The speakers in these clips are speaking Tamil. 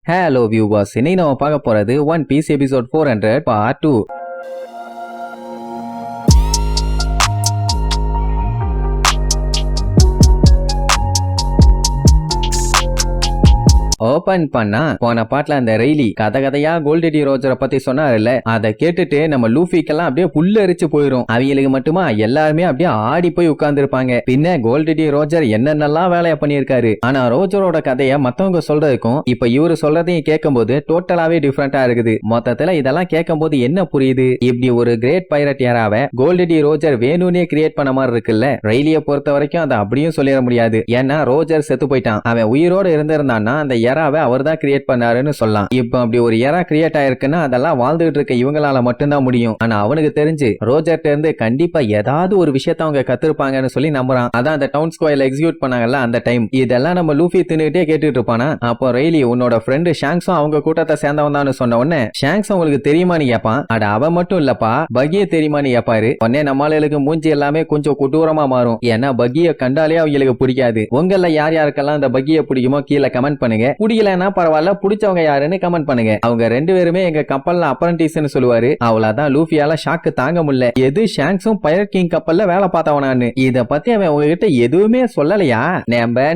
Hello viewers, இன்னைக்கு நம்ம பார்க்க போறது One Piece episode 400 part 2. Open பண்ணா போன பாட்டுல அந்த ரெய்லி கதையா கோல்டடி ரோஜரை பத்தி சொன்னாருல்ல, அதை கேட்டுட்டு நம்ம லூஃபிக்கெல்லாம் அப்படியே புல்லரிச்சு போயிரும். அவங்களுக்கு மட்டுமா எல்லாருமே அப்படியே ஆடி போய் உட்கார்ந்து இருப்பாங்க. பின்ன கோல்டடி ரோஜர் என்னென்னலாம் வேலையை பண்ணியிருக்காரு. ஆனா ரோஜரோட கதையை மத்தவங்க சொல்றதுக்கும் இப்ப இவரு சொல்றதையும் கேட்கும் போது டோட்டலாவே டிஃபரெண்டா இருக்குது. மொத்தத்துல இதெல்லாம் கேட்கும் போது என்ன புரியுது, இப்படி ஒரு கிரேட் பைரட் யாராவ கோல்டடி ரோஜர் வேணும்னே கிரியேட் பண்ண மாதிரி இருக்குல்ல. ரெய்லிய பொறுத்த வரைக்கும் அதை அப்படியும் சொல்லிட முடியாது. ஏன்னா ரோஜர் செத்து போயிட்டான். அவன் உயிரோட இருந்திருந்தான்னா அந்த எராவை அவர் தான் கிரியேட் பண்ணாருன்னு சொல்லலாம். இப்ப அப்படி ஒரு எரா கிரியேட் ஆயிருக்குன்னா அதெல்லாம் வாழ்ந்துட்டு இருக்க இவங்களால மட்டும்தான் முடியும். ஆனா அவனுக்கு தெரிஞ்சு ரோஜர்ட்ட இருந்து கண்டிப்பா ஏதாவது ஒரு விஷயத்த அவங்க கத்திருப்பாங்கன்னு சொல்லி நம்புறான். அதான் அந்த டவுன் ஸ்கொயர்ல எக்ஸிக்யூட் பண்ணாங்கல்ல அந்த டைம். இதெல்லாம் நம்ம லூஃபி தின்னுட்டே கேட்டுட்டு இருப்பானா. அப்போ ரெய்லி உன்னோட ஃப்ரெண்டு ஷாங்ஸும் அவங்க கூட்டத்தை சேர்ந்தவன் தான் சொன்ன உடனே ஷாங்ஸ் உங்களுக்கு தெரியுமான்னு கேப்பான். அட அவன் மட்டும் இல்லப்பா பகிய தெரியுமான்னு கேப்பாரு. உடனே நம்மளுக்கு மூஞ்சி எல்லாமே கொஞ்சம் கொடூரமா மாறும். ஏன்னா பகிய கண்டாலே அவங்களுக்கு பிடிக்காது. உங்கள யார் யாருக்கெல்லாம் அந்த பகிய பிடிக்குமோ கீழே கமெண்ட் பண்ணுங்க. பிடிக்கலன்னா பரவாயில்ல, பிடிச்சவங்க யாருன்னு கமெண்ட் பண்ணுங்க. அவங்க ரெண்டு பேருமே எங்க கப்பல்ல அப்ரண்டிஸ்னு சொல்லுவாரு. அவ்வளவுதான் லூஃபியால ஷாக்கு தாங்க முடியல. எது ஷாங்ஸும் பைரட் கிங் கப்பல்ல வேலை பார்த்தவனான்னு. இத பத்தி அவன் உங்ககிட்ட எதுவுமே சொல்லலையா?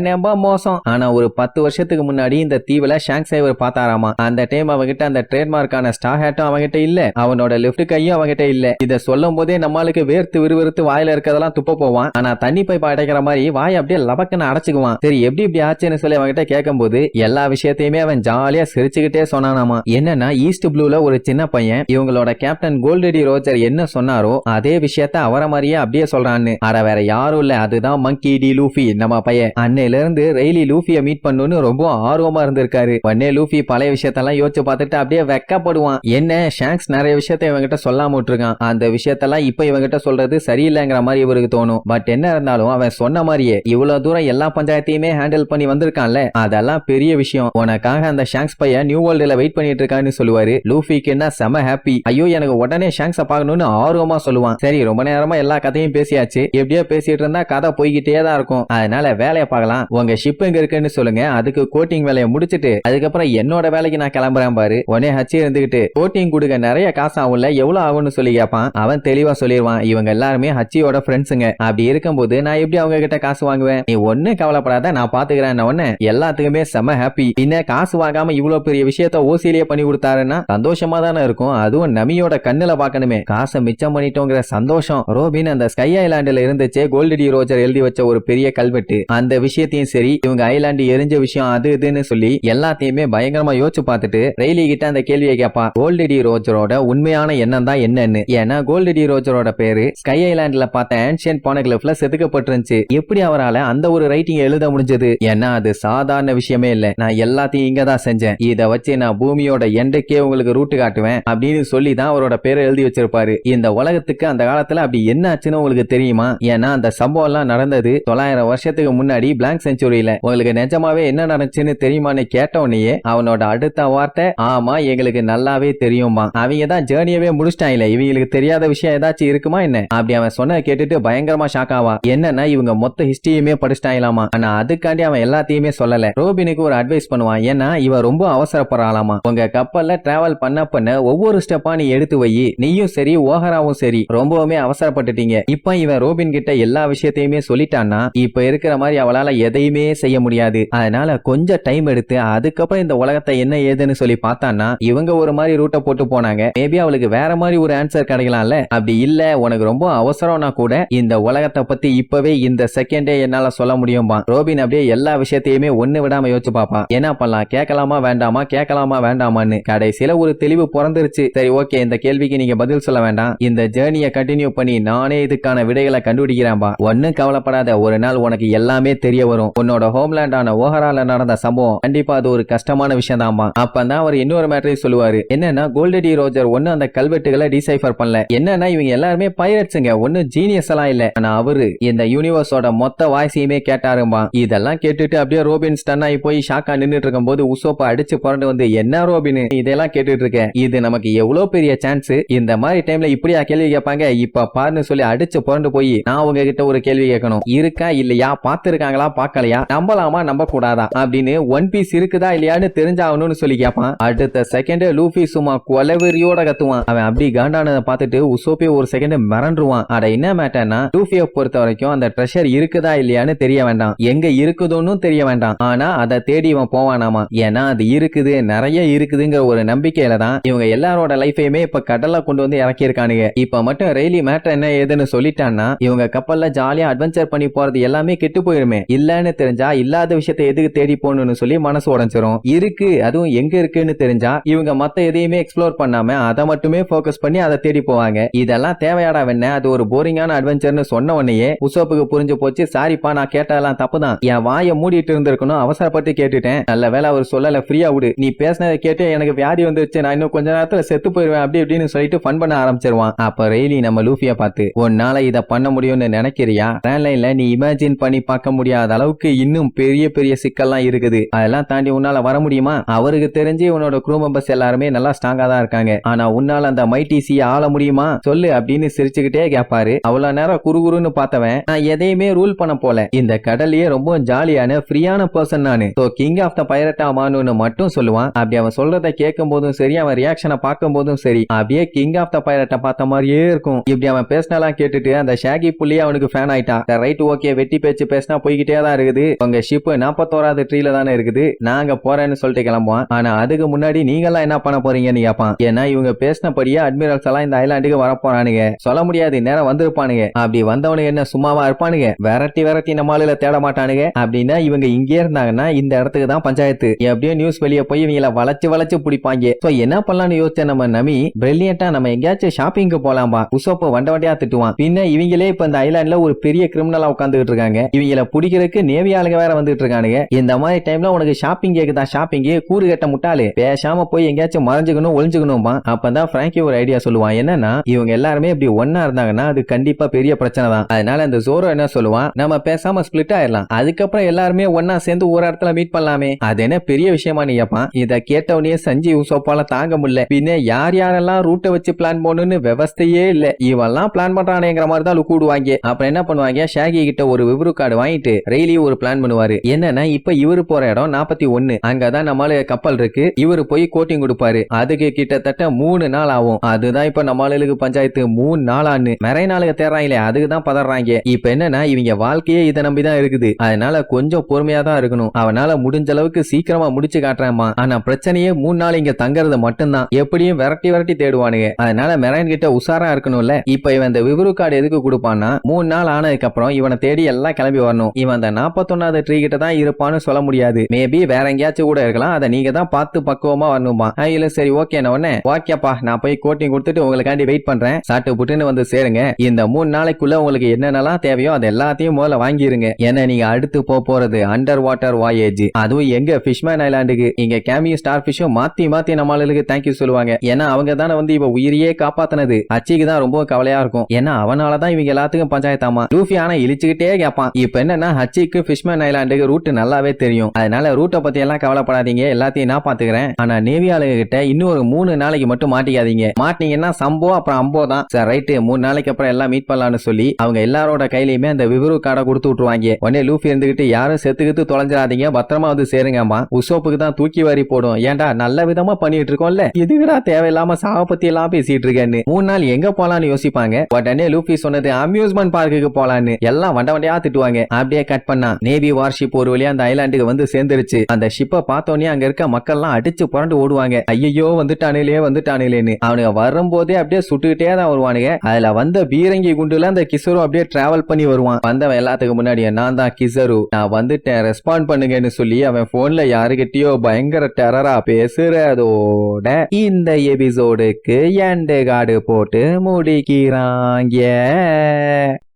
நம்ப மோசம். ஆனா ஒரு 10 வருஷத்துக்கு முன்னாடி இந்த தீவுல ஷாங்ஸ் இவர் பார்த்தாராமா. அந்த டைம் அவங்கிட்ட அந்த ட்ரேட்மார்க்கான ஸ்டார் ஹேட்டும் அவங்கிட்ட இல்ல, அவனோட லெஃப்ட் கையும் அவங்கிட்ட இல்ல. இத சொல்லும் போதே நம்மளுக்கு வேர்த்து விறுவிறுத்து வாயில இருக்கதெல்லாம் துப்ப போவான். ஆனா தண்ணி பைப் அடைக்கிற மாதிரி வாய் அப்படியே லபக்குன்னு அடைச்சுக்குவான். சரி எப்படி இப்படி ஆச்சுன்னு சொல்லி அவங்கிட்ட கேட்கும் போது எல்லா விஷயத்தையுமே அவன் ஜாலியா சிரிச்சுக்கிட்டே சொன்னானாமா. என்னன்னா ஈஸ்ட் ப்ளூல ஒரு சின்ன பையன் இவங்களோட கேப்டன் கோல்டடி ரோஜர் என்ன சொன்னாரோ அதே விஷயத்த அவரை மாதிரியே அப்படியே சொல்றான்னு. அட வேற யாரும் இல்ல, அதுதான் மங்கி டி லூஃபி நம்ம பையன். அன்னையில இருந்து ரெய்லி லூஃபிய மீட் பண்ணணும்னு ரொம்ப ஆர்வமா இருந்திருக்காரு. உடனே லூஃபி பழைய விஷயத்தெல்லாம் யோசிச்சு பார்த்துட்டு அப்படியே வெக்கப்படுவான். என்ன ஷாங்ஸ் நிறைய விஷயத்த இவங்கிட்ட சொல்லாம விட்டுருக்கான், அந்த விஷயத்தெல்லாம் இப்ப இவங்கிட்ட சொல்றது சரியில்லைங்கிற மாதிரி இவருக்கு தோணும். பட் என்ன இருந்தாலும் அவன் சொன்ன மாதிரியே இவ்வளவு தூரம் எல்லா பஞ்சாயத்தையுமே ஹேண்டில் பண்ணி வந்திருக்கான்ல, அதெல்லாம் பெரிய விஷயம். உனக்காக அந்த ஷாங்ஸ் பையன் நியூ வேர்ல்டுல வெயிட் பண்ணிட்டு இருக்கான்னு சொல்லுவாரு. லூஃபிக்கு என்ன செம ஹாப்பி. ஐயோ எனக்கு உடனே ஷாங்ஸ பார்க்கணும்னு ஆர்வமா சொல்லுவான். சரி ரொம்ப நேரமா எல்லா கதையும் பேசியாச்சு. எப்படியோ பேசிட்டு இருந்தா கதை போய்கிட்டே தான் இருக்கும். அதனால வேலையை பார்க்கலாம். உங்க ஷிப் எங்க இருக்குன்னு சொல்லுங்க, அதுக்கு கோட்டிங் வேலையை முடிச்சிட்டு அதுக்கப்புறம் என்னோட வேலைக்கு நான் கிளம்புறேன் பாரு. உடனே ஹச்சி இருந்துகிட்டு கோட்டிங் கொடுக்க நிறைய காசு ஆகும்ல, எவ்வளவு ஆகும்னு சொல்லி கேட்பான். அவன் தெளிவா சொல்லிடுவான், இவங்க எல்லாருமே ஹச்சியோட ஃப்ரெண்ட்ஸுங்க. அப்படி இருக்கும்போது நான் எப்படி அவங்க கிட்ட காசு வாங்குவேன், நீ ஒண்ணு கவலைப்படாத நான் பாத்துக்கிறேன். உடனே எல்லாத்துக்குமே செம ஹாப்பி. பின்ன காசு வாங்காம இவ்வளவு பெரிய விஷயத்த ஓசிலேயே பண்ணி கொடுத்தாருன்னா சந்தோஷமா தானே இருக்கும். அதுவும் நமியோட கண்ணுல பாக்கணுமே. காசை மிச்சம் பண்ணிட்டோங்கிற சந்தோஷம். ரோபின் அந்த ஸ்கை ஐலாண்டுல இருந்துச்சே கோல்டடி ரோஜர் எழுதி வச்ச ஒரு பெரிய கல்வெட்டு, அந்த விஷயத்தையும் சரி இவங்க ஐலாண்டு எரிஞ்ச விஷயம் அது இதுன்னு சொல்லி எல்லாத்தையுமே பயங்கரமா யோசிச்சு பார்த்துட்டு ரெய்லி கிட்ட அந்த கேள்வியை கேப்பா. கோல்டடி ரோஜரோட உண்மையான எண்ணம் தான் என்னன்னு. ஏன்னா கோல்டடி ரோஜரோட பேரு ஸ்கை ஐலாண்டுல பார்த்த ஆன்ஷியன்ட் பானகிளிஃப்ல செதுக்கப்பட்டிருந்துச்சு. எப்படி அவரால் அந்த ஒரு ரைட்டிங் எழுத முடிஞ்சது? ஏன்னா அது சாதாரண விஷயமே இல்ல. நான் எல்லாத்தையும் இங்க தான் செஞ்சேன், இத வச்சு நான் பூமியோட எண்டுக்கே உங்களுக்கு ரூட் காட்டுவேன் அப்படின்னு சொல்லி தான் அவரோட பேரை எழுதி வச்சிருப்பாரு. இந்த உலகத்துக்கு அந்த காலத்துல அப்படி என்ன ஆச்சுன்னு உங்களுக்கு தெரியுமா? ஏன்னா அந்த சம்பவம் எல்லாம் நடந்தது 900 வருஷத்துக்கு முன்னாடி பிளாங்க் செஞ்சுரியில. உங்களுக்கு நிஜமாவே என்ன நடந்துச்சுன்னு தெரியுமான்னு கேட்டவனையே அவனோட அடுத்த வார்த்தை ஆமா எங்களுக்கு நல்லாவே தெரியுமா. அவங்க தான் ஜேர்னியவே முடிச்சிட்டாங்க, இவங்களுக்கு தெரியாத விஷயம் ஏதாச்சும் இருக்குமா என்ன? அப்படி அவன் சொன்ன கேட்டுட்டு பயங்கரமா ஷாக் ஆவா. என்னன்னா இவங்க மொத்த ஹிஸ்டரியுமே படிச்சிட்டாங்களாமா. ஆனா அதுக்காண்டி அவன் எல்லாத்தையுமே சொல்லல. ரோபினுக்கு ஒரு அட்வைஸ் பண்ணுவான். ஏன்னா இவ ரொம்ப அவசரப்படுறாளாமா. உங்க கப்பல்ல டிராவல் பண்ண ஒவ்வொரு ஸ்டெப்பா நீ எடுத்து வை, நீயும் சரி ஓஹராவும் சரி ரொம்பவுமே அவசரப்பட்டுட்டீங்க. இப்ப இவன் ரோபின் கிட்ட எல்லா விஷயத்தையுமே சொல்லிட்டான்னா இப்ப இருக்கிற மாதிரி அவளால எதையுமே செய்ய முடியாது. அதனால கொஞ்சம் டைம் எடுத்து அதுக்கப்புறம் இந்த உலகத்தை என்ன ஏதுன்னு சொல்லி பார்த்தான்னா இவங்க ஒரு மாதிரி ரூட்டை போட்டு போனாங்க. மேபி அவளுக்கு வேற மாதிரி ஒரு ஆன்சர் கிடைக்கலாம்ல. அப்படி இல்ல உனக்கு ரொம்ப அவசரம்னா கூட இந்த உலகத்தை பத்தி இப்பவே இந்த செகண்டே என்னால சொல்ல முடியும்பா. ரோபின் அப்படியே எல்லா விஷயத்தையுமே ஒண்ணு விடாம யோசிச்சு பாப்பா. என்ன பண்ணலாம், கேட்கலாமா வேண்டாமா கேட்கலாமா வேண்டாமான்னு. கடைசியில ஒரு தெளிவு பிறந்துருச்சு. சரி ஓகே, இந்த கேள்விக்கு நீங்க பதில் சொல்ல வேண்டாம், இந்த ஜேர்னியை கண்டினியூ பண்ணி நானே இதுக்கான விடைகளை கண்டுபிடிக்கிறேன்பா. ஒன்னும் கவலைப்படாத, ஒரு நாள் உனக்கு எல்லாமே தெரிய வரும். உன்னோட ஹோம்லேண்டான ஓஹரால நடந்த சம்பவம் கண்டிப்பா அது ஒரு கஷ்டமான விஷயம் தான்பா. அப்பதான் அவர் இன்னொரு மேட்டரையும் சொல்லுவாரு. என்னன்னா கோல்டடி ரோஜர் ஒன்னு அந்த கல்வெட்டுகளை டிசைஃபர் பண்ணல. என்னன்னா இவங்க எல்லாருமே பைரட்ஸுங்க, ஒன்னு ஜீனியஸ் எல்லாம் இல்ல. ஆனா அவரு இந்த யூனிவர்ஸோட மொத்த வாய்ஸையுமே கேட்டாரும்பா. இதெல்லாம் கேட்டுட்டு அப்படியே ரோபின் ஸ்டன் ஆகி போய் ஷாக் ஷாக்கா நின்னுட்டு இருக்கும் போது உசோப்ப அடிச்சு புரண்டு வந்து என்ன ரோபின் இதெல்லாம் கேட்டுட்டு இருக்க, இது நமக்கு எவ்வளவு பெரிய சான்ஸ், இந்த மாதிரி டைம்ல இப்படியா கேள்வி கேட்பாங்க, இப்ப பாருன்னு சொல்லி அடிச்சு புரண்டு போய் நான் உங்ககிட்ட ஒரு கேள்வி கேட்கணும், இருக்கா இல்லையா, பாத்துருக்காங்களா பாக்கலையா, நம்பலாமா நம்ப கூடாதா அப்படின்னு ஒன் பீஸ் இருக்குதா இல்லையான்னு தெரிஞ்சாகணும்னு சொல்லி கேட்பான். அடுத்த செகண்ட் லூஃபி சும்மா கொலவெறியோட கத்துவான். அவன் அப்படி காண்டானதை பார்த்துட்டு உசோப்பே ஒரு செகண்ட் மிரண்டுருவான். அட என்ன மேட்டர்னா லூஃபியை பொறுத்த வரைக்கும் அந்த ட்ரெஷர் இருக்குதா இல்லையான்னு தெரிய வேண்டாம், எங்க இருக்குதுன்னு தெரிய வேண்டாம், ஆனா அதை தேடி இவன் போவானாமா. ஏன்னா அது இருக்குது, நிறைய இருக்குதுங்கிற ஒரு நம்பிக்கையில தான் இவங்க எல்லாரோட லைஃபையுமே இப்ப கடல்ல கொண்டு வந்து இறக்கி இருக்கானுங்க. இப்ப மட்டும் ரெய்லி மேட்டர் என்ன ஏதுன்னு சொல்லிட்டான்னா இவங்க கப்பல்ல ஜாலியா அட்வென்ச்சர் பண்ணி போறது எல்லாமே கெட்டு போயிருமே. இல்லன்னு தெரிஞ்சா இல்லாத விஷயத்தை எதுக்கு தேடி போகணும்னு சொல்லி மனசு உடைஞ்சிரும். இருக்கு, அதுவும் எங்க இருக்குன்னு தெரிஞ்சா இவங்க மத்த எதையுமே எக்ஸ்ப்ளோர் பண்ணாம அதை மட்டுமே போக்கஸ் பண்ணி அதை தேடி போவாங்க. இதெல்லாம் தேவையாடா வெண்ண, அது ஒரு போரிங்கான அட்வென்ச்சர்னு சொன்ன உடனே உசோப்புக்கு புரிஞ்சு போச்சு. சாரிப்பா நான் கேட்டதெல்லாம் தப்புதான், என் வாயை மூடிட்டு இருந்திருக்கணும், அவசரப்பட்டு கேட்டுட்டேன், நல்ல வேலை அவர் சொல்லல, ஃப்ரீயா விடு, நீ பேசினதை கேட்டு எனக்கு வியாதி வந்துருச்சு, நான் இன்னும் கொஞ்ச நேரத்துல செத்து போயிருவேன் அப்படி இப்படின்னு சொல்லிட்டு ஃபன் பண்ண ஆரம்பிச்சிருவான். அப்ப ரெய்லி நம்ம லூஃபியா பார்த்து உன்னால இத பண்ண முடியும்னு நினைக்கிறியா, ட்ரெயின்லைன்ல நீ இமேஜின் பண்ணி பார்க்க முடியாத அளவுக்கு இன்னும் பெரிய பெரிய சிக்கல்லாம் இருக்குது, அதெல்லாம் தாண்டி உன்னால வர முடியுமா, அவருக்கு தெரிஞ்சு உன்னோட க்ரூ மெம்பர்ஸ் எல்லாருமே நல்லா ஸ்ட்ராங்கா தான் இருக்காங்க, ஆனா உன்னால அந்த மைடிசியை ஆள முடியுமா சொல்லு அப்படின்னு சிரிச்சுக்கிட்டே கேட்பாரு. அவ்வளவு நேரம் குறுகுறுன்னு பார்த்தவன் நான் எதையுமே ரூல் பண்ண போல, இந்த கடலையே ரொம்ப ஜாலியான ஃப்ரீயான பர்சன் நானு, so king of the pirate ஆமான்னு மட்டும் சொல்லுவான். அப்படி அவன் சொல்றதை கேட்கும் போதும் சரி, அவன் ரியாக்ஷனை பார்க்கும் போதும் சரி, அப்படியே கிங் ஆஃப் த பைரட்டை பார்த்த மாதிரியே இருக்கும். இப்படி அவன் பேசினாலாம் கேட்டுட்டு அந்த ஷாகி புள்ளியே அவனுக்கு ஃபேன் ஆயிட்டான். ரைட் ஓகே, வெட்டி பேச்சு பேசினா போய்கிட்டே தான் இருக்குது, உங்க ஷிப் 41வது ட்ரீல தானே இருக்குது, நாங்க போறேன்னு சொல்லிட்டு கிளம்புவான். ஆனா அதுக்கு முன்னாடி நீங்க எல்லாம் என்ன பண்ண போறீங்கன்னு கேட்பான். ஏன்னா இவங்க பேசினபடியே அட்மிரல்ஸ் எல்லாம் இந்த ஐலாண்டுக்கு வர போறானுங்க, சொல்ல முடியாது நேரம் வந்திருப்பானுங்க, அப்படி வந்தவனுக்கு என்ன சும்மாவா இருப்பானுங்க, விரட்டி விரட்டி நம்மளால தேட மாட்டானுங்க, அப்படின்னா இவங்க இங்கே இருந்தாங்கன்னா இந்த இடத்துக்கு தான் பஞ்சாயத்து, எப்படியோ நியூஸ் வெளியே போய் இவங்களை வளைச்சு வளைச்சு பிடிப்பாங்க. சோ என்ன பண்ணலாம்னு யோசிச்ச நம்ம நமி பிரில்லியண்டா நம்ம எங்கேயாச்சும் ஷாப்பிங்க்கு போலாம்பா, உசோப்பு வண்ட வண்டியா திட்டுவான். பின்ன இவங்களே இப்ப இந்த ஐலாண்ட்ல ஒரு பெரிய கிரிமினலா உட்காந்துட்டு இருக்காங்க, இவங்களை பிடிக்கிறதுக்கு நேவி ஆளுங்க வேற வந்துட்டு இருக்கானுங்க, இந்த மாதிரி டைம்ல உனக்கு ஷாப்பிங் கேக்குதா, ஷாப்பிங் கூறு கட்ட முட்டாளு, பேசாம போய் எங்கேயாச்சும் மறைஞ்சுக்கணும் ஒளிஞ்சுக்கணும்பா. அப்பதான் பிராங்கி ஒரு ஐடியா சொல்லுவான், என்னன்னா இவங்க எல்லாருமே இப்படி ஒன்னா இருந்தாங்கன்னா அது கண்டிப்பா பெரிய பிரச்சனை தான், அதனால இந்த ஜோரோ என்ன சொல்லுவான், நம்ம பேசாம ஸ்பிளிட் ஆயிடலாம், அதுக்கப்புறம் எல்லாருமே ஒன்னா சேர்ந்து ஒரு இடத்துல மீட் பண்ணலாமே, அது என்ன பெரிய விஷயமா நீ கேட்பான். இத கேட்டவனே சஞ்சி உசோப்பால தாங்க முடியல, பின்ன யார் யாரெல்லாம் ரூட்டை வச்சு பிளான் பண்ணணும்னு விவஸ்தையே இல்ல, இவெல்லாம் பிளான் பண்றானேங்கிற மாதிரி தான் கூடுவாங்க. அப்புறம் என்ன பண்ணுவாங்க, ஷாகி கிட்ட ஒரு விவரு கார்டு வாங்கிட்டு ரெய்லி ஒரு பிளான் பண்ணுவாரு. என்னன்னா இப்ப இவரு போற இடம் 41, அங்கதான் நம்மள கப்பல் இருக்கு, இவரு போய் கோட்டிங் கொடுப்பாரு, அதுக்கு கிட்டத்தட்ட 3 நாள் ஆகும், அதுதான் இப்ப நம்மளுக்கு பஞ்சாயத்து 3 நாளான்னு நிறைய நாளுக்கு தேர்றாங்களே, அதுக்கு தான் பதறாங்க. இப்ப என்னன்னா இவங்க வாழ்க்கையே இதை நம்பிதான் இருக்குது, அதனால கொஞ்சம் பொறுமையா தான் இருக்கணும், அவனால முடிஞ்ச அளவுக்கு சீக்கிரமா முடிச்சு காட்டுறாமா, ஆனா பிரச்சனையே 3 நாள் இங்க தங்கறது மட்டும்தான், எப்படியும் விரட்டி விரட்டி தேடுவானுங்க, அதனால மெரைன் கிட்ட உஷாரா இருக்கணும்ல. இப்ப இவன் இந்த விவரு கார்டு எதுக்கு கொடுப்பான்னா 3 நாள் ஆனதுக்கு அப்புறம் இவனை தேடி எல்லாம் கிளம்பி வரணும், இவன் அந்த 41வது ட்ரீ கிட்ட தான் இருப்பான்னு சொல்ல முடியாது, மேபி வேற எங்கேயாச்சும் கூட இருக்கலாம், அதை நீங்க தான் பார்த்து பக்குவமா வரணுமா. இல்ல சரி ஓகே, உடனே ஓகேப்பா நான் போய் கோட்டிங் கொடுத்துட்டு உங்களுக்காண்டி வெயிட் பண்றேன், சாட்டு புட்டுன்னு வந்து சேருங்க, இந்த 3 நாளைக்குள்ள உங்களுக்கு என்னென்னலாம் தேவையோ அது எல்லாத்தையும் முதல்ல வாங்கிருங்க, ஏன்னா நீங்க அடுத்து போறது அண்டர் வாட்டர் வாயேஜ், அதுவும் எங்க ஃபிஷ்மேன் ஐலாண்டுக்கு, இங்க கேமியும் ஸ்டார் ஃபிஷும் மாத்தி மாத்தி நம்மளுக்கு தேங்க்யூ சொல்லுவாங்க, ஏன்னா அவங்க தானே வந்து இவ உயிரியே காப்பாத்தினது, அச்சிக்கு தான் ரொம்ப கவலையா இருக்கும், ஏன்னா அவனாலதான் இவங்க எல்லாத்துக்கும் பஞ்சாயத்தாமா. லூஃபி ஆனா இழிச்சுக்கிட்டே கேட்பான். இப்ப என்னன்னா ஹச்சிக்கு ஃபிஷ்மேன் ஐலாண்டுக்கு ரூட் நல்லாவே தெரியும், அதனால ரூட்டை பத்தி எல்லாம் கவலைப்படாதீங்க, எல்லாத்தையும் நான் பாத்துக்கிறேன், ஆனா நேவி ஆளுங்க கிட்ட இன்னும் ஒரு 3 நாளைக்கு மட்டும் மாட்டிக்காதீங்க, மாட்டினீங்கன்னா சம்போ அப்புறம் அம்போ தான். சரி ரைட்டு, 3 நாளைக்கு அப்புறம் எல்லாம் மீட் பண்ணலாம்னு சொல்லி அவங்க எல்லாரோட கையிலயுமே அந்த விவரு கார்டை கொடுத்து விட்டுருவாங்க. உடனே லூஃபி இருந்துகிட்டு யாரும் செத்துக்கிட்டு தொலைஞ்சிடாதீங்க, பத்திரமா வந்து சேருங்கம்மா, உசோப்புக்கு தான் தூக்கி வாரி போடும், ஏன்டா நல்ல விதமா பண்ணிட்டு இருக்கோம்ல, இதுக்குடா தேவையில்லாம சாவ பத்தி எல்லாம் பேசிட்டு இருக்கேன்னு. 3 நாள் எங்க போலான்னு யோசிப்பாங்க. உடனே லூஃபி சொன்னது அம்யூஸ்மெண்ட் பார்க்குக்கு போலான்னு, எல்லாம் வண்ட வண்டியா திட்டுவாங்க. அப்படியே கட் பண்ணா நேவி வார்ஷிப் ஒரு வழியா அந்த ஐலாண்டுக்கு வந்து சேர்ந்துருச்சு. அந்த ஷிப்பை பார்த்தோன்னே அங்க இருக்க மக்கள்லாம் அடிச்சு புரண்டு ஓடுவாங்க, ஐயோ வந்துட்டானுலேன்னு. அவனுங்க வரும்போதே அப்படியே சுட்டுக்கிட்டே தான் வருவானுங்க. அதுல வந்த பீரங்கி குண்டுல அந்த கிசரு அப்படியே டிராவல் பண்ணி வருவான். வந்தவன் எல்லாத்துக்கு முன்னாடி நான் தான் கிசரு, நான் வந்துட்டேன் ரெஸ்பாண்ட் பண்ணுங்கன்னு சொல்லி அவன் போன்ல யாருகிட்டயோ பயங்கர டெரரா பேசுறதோட இந்த எபிசோடுக்கு எண்ட் கார்டு போட்டு முடிக்கிறாங்க.